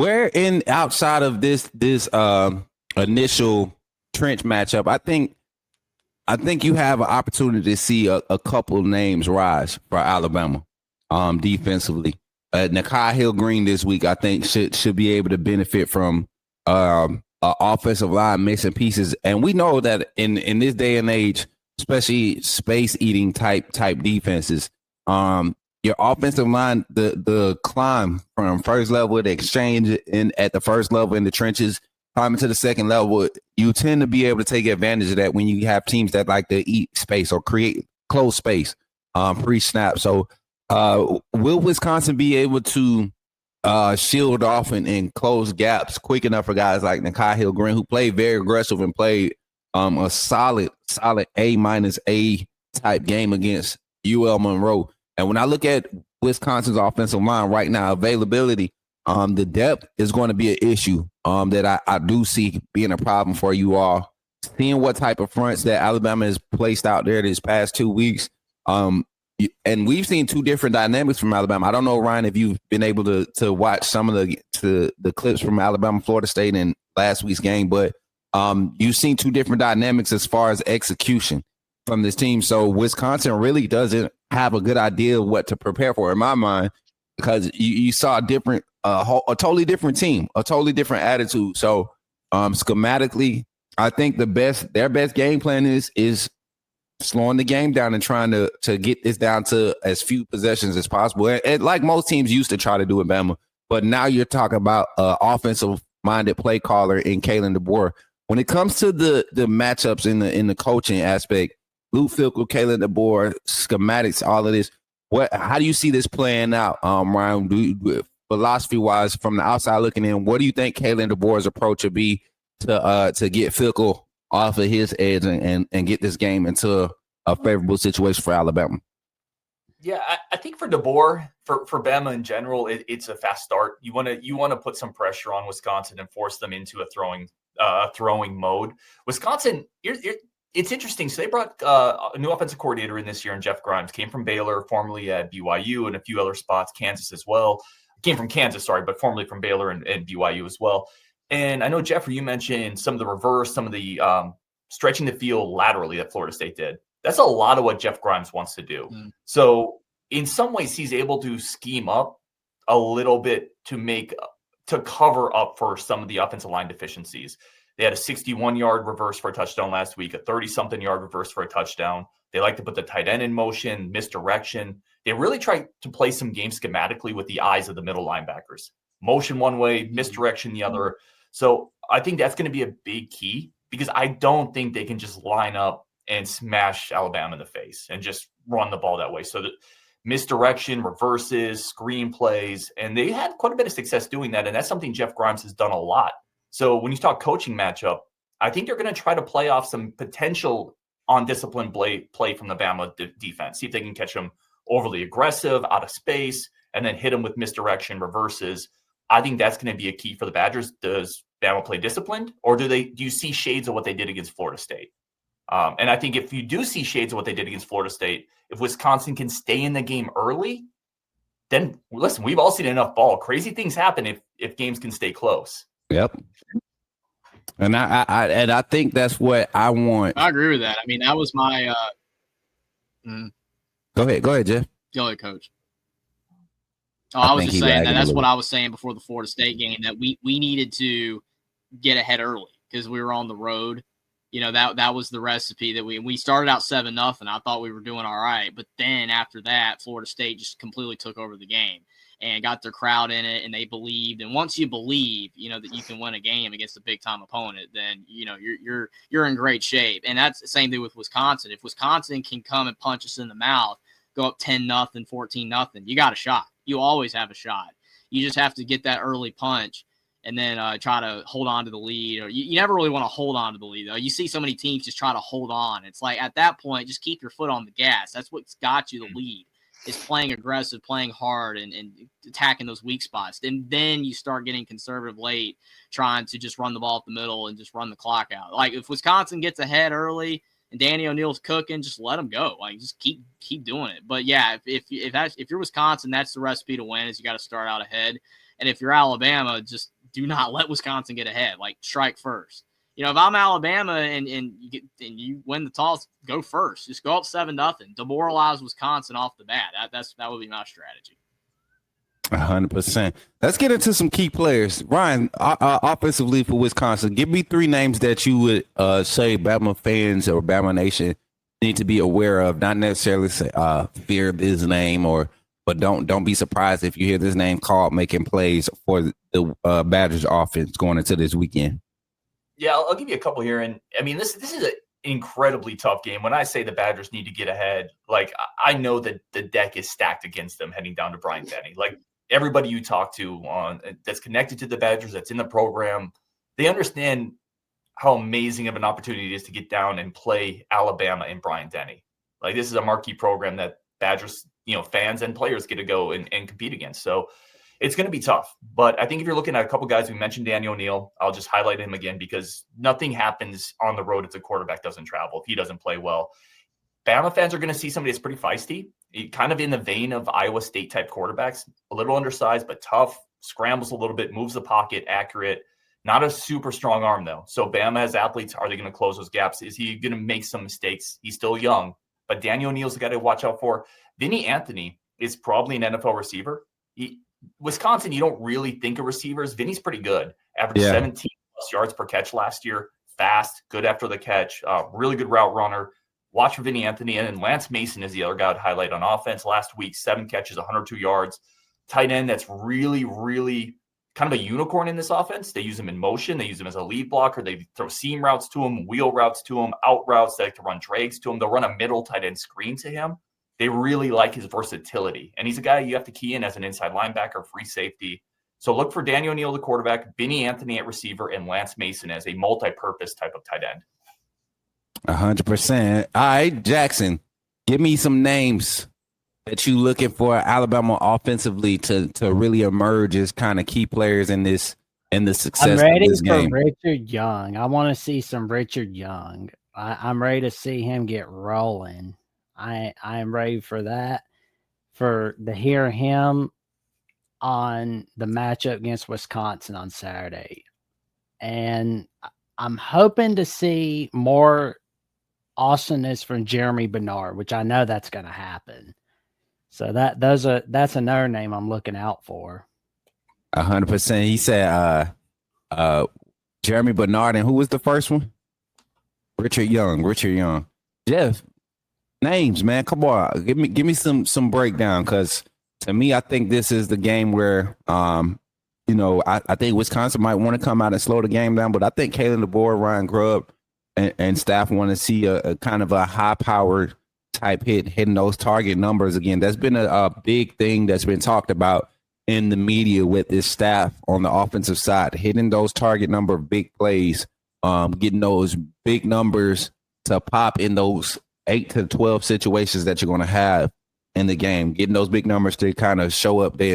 Where in outside of this initial trench matchup, I think you have an opportunity to see a couple names rise for Alabama defensively. Nakai Hill-Green this week, I think, should be able to benefit from offensive line missing pieces. And we know that in this day and age, especially space-eating type defenses, your offensive line, the climb from first level, the exchange at the first level in the trenches, climbing to the second level, you tend to be able to take advantage of that when you have teams that like to eat space or create close space pre-snap. So will Wisconsin be able to shield off and close gaps quick enough for guys like Nakai Hill-Green, who played very aggressive and played a solid A- type game against UL Monroe? And when I look at Wisconsin's offensive line right now, availability, the depth is going to be an issue that I do see being a problem for you all. Seeing what type of fronts that Alabama has placed out there these past 2 weeks, and we've seen two different dynamics from Alabama. I don't know, Ryan, if you've been able to watch some of the clips from Alabama, Florida State in last week's game, but you've seen two different dynamics as far as execution from this team. So Wisconsin really doesn't have a good idea of what to prepare for, in my mind, because you saw a totally different team, a totally different attitude. So schematically, I think their best game plan is slowing the game down and trying to get this down to as few possessions as possible. And like most teams used to try to do in Bama, but now you're talking about offensive-minded play caller in Kalen DeBoer. When it comes to the matchups in the coaching aspect, Luke Fickell, Kalen DeBoer, schematics, all of this, how do you see this playing out, Ryan? Philosophy-wise, from the outside looking in, what do you think Kalen DeBoer's approach would be to get Fickell off of his edge and get this game into a favorable situation for Alabama? Yeah, I think for DeBoer, for Bama in general, it's a fast start. You want to put some pressure on Wisconsin and force them into a throwing mode. Wisconsin, it's interesting. So they brought a new offensive coordinator in this year, and Jeff Grimes came from Baylor, formerly at BYU and a few other spots, Kansas as well. Came from Kansas, but formerly from Baylor and BYU as well. And I know, Jeffrey, you mentioned some of the reverse, some of the stretching the field laterally that Florida State did. That's a lot of what Jeff Grimes wants to do. So in some ways, he's able to scheme up a little bit to cover up for some of the offensive line deficiencies. They had a 61-yard reverse for a touchdown last week, a 30-something yard reverse for a touchdown. They like to put the tight end in motion, misdirection. They really try to play some games schematically with the eyes of the middle linebackers. Motion one way, misdirection the other. So I think that's going to be a big key, because I don't think they can just line up and smash Alabama in the face and just run the ball that way. So the misdirection, reverses, screen plays, and they had quite a bit of success doing that. And that's something Jeff Grimes has done a lot. So when you talk coaching matchup, I think they're going to try to play off some potential undisciplined play from the Bama defense. See if they can catch them overly aggressive, out of space, and then hit them with misdirection, reverses. I think that's going to be a key for the Badgers. Does Bama play disciplined, or do you see shades of what they did against Florida State? And I think if you do see shades of what they did against Florida State, if Wisconsin can stay in the game early, then listen, we've all seen enough ball. Crazy things happen if games can stay close. Yep. And I think that's what I want. I agree with that. I mean, that was my Go ahead, Jeff. Go ahead, Coach. Oh, I was just saying that's what I was saying before the Florida State game, that we needed to get ahead early because we were on the road. You know, that was the recipe that we started out 7-0. I thought we were doing all right. But then after that, Florida State just completely took over the game and got their crowd in it, and they believed. And once you believe, you know, that you can win a game against a big-time opponent, then, you know, you're in great shape. And that's the same thing with Wisconsin. If Wisconsin can come and punch us in the mouth, go up 10-0, 14-0, you got a shot. You always have a shot. You just have to get that early punch and then try to hold on to the lead. Or you never really want to hold on to the lead, though. You see so many teams just try to hold on. It's like at that point, just keep your foot on the gas. That's what's got you the lead, is playing aggressive, playing hard, and attacking those weak spots. And then you start getting conservative late, trying to just run the ball up the middle and just run the clock out. Like if Wisconsin gets ahead early and Danny O'Neal's cooking, just let them go. Like just keep doing it. But yeah, if you're Wisconsin, that's the recipe to win, is you got to start out ahead. And if you're Alabama, just do not let Wisconsin get ahead. Like, strike first. You know, if I'm Alabama and you win the toss, go first. Just go up 7-0. Demoralize Wisconsin off the bat. That would be my strategy. 100%. Let's get into some key players. Ryan, offensively for Wisconsin, give me 3 names that you would say Bama fans or Bama Nation need to be aware of. Not necessarily say fear this name, but don't be surprised if you hear this name called making plays for the Badgers offense going into this weekend. Yeah, I'll give you a couple here. And I mean, this is an incredibly tough game. When I say the Badgers need to get ahead, like, I know that the deck is stacked against them heading down to Bryant-Denny. Like, everybody you talk to that's connected to the Badgers, that's in the program, they understand how amazing of an opportunity it is to get down and play Alabama in Bryant-Denny. Like, this is a marquee program that Badgers, fans and players get to go and compete against. So it's going to be tough. But I think if you're looking at a couple guys, we mentioned Daniel O'Neal. I'll just highlight him again because nothing happens on the road if the quarterback doesn't travel, if he doesn't play well. Bama fans are going to see somebody that's pretty feisty, kind of in the vein of Iowa State type quarterbacks, a little undersized, but tough, scrambles a little bit, moves the pocket, accurate, not a super strong arm though. So Bama has athletes. Are they going to close those gaps? Is he going to make some mistakes? He's still young, but Daniel O'Neal's the guy to watch out for. Vinny Anthony is probably an NFL receiver. Wisconsin, you don't really think of receivers. Vinny's pretty good. Averaged 17 plus yards per catch last year. Fast, good after the catch, really good route runner. Watch for Vinny Anthony. And then Lance Mason is the other guy I'd highlight on offense. Last week, 7 catches, 102 yards. Tight end that's really, really kind of a unicorn in this offense. They use him in motion. They use him as a lead blocker. They throw seam routes to him, wheel routes to him, out routes. They like to run drags to him. They'll run a middle tight end screen to him. They really like his versatility. And he's a guy you have to key in as an inside linebacker, free safety. So look for Daniel O'Neal, the quarterback, Vinny Anthony at receiver, and Lance Mason as a multi-purpose type of tight end. 100%. All right, Jackson, give me some names that you looking for Alabama offensively to really emerge as kind of key players in the success of this game. I'm ready for Richard Young. I want to see some Richard Young. I'm ready to see him get rolling. I am ready for that, to hear him on the matchup against Wisconsin on Saturday. And I'm hoping to see more awesomeness from Jeremy Bernard, which I know that's going to happen. So that's another name I'm looking out for. 100%. He said Jeremy Bernard, and who was the first one? Richard Young. Jeff, names, man. Come on. Give me some breakdown, because to me, I think this is the game where I think Wisconsin might want to come out and slow the game down, but I think Kalen DeBoer, Ryan Grubb, and staff want to see a kind of a high-powered type hitting those target numbers again. That's been a big thing that's been talked about in the media with this staff on the offensive side, hitting those target number of big plays, getting those big numbers to pop in those 8 to 12 situations that you're going to have in the game, getting those big numbers to kind of show up there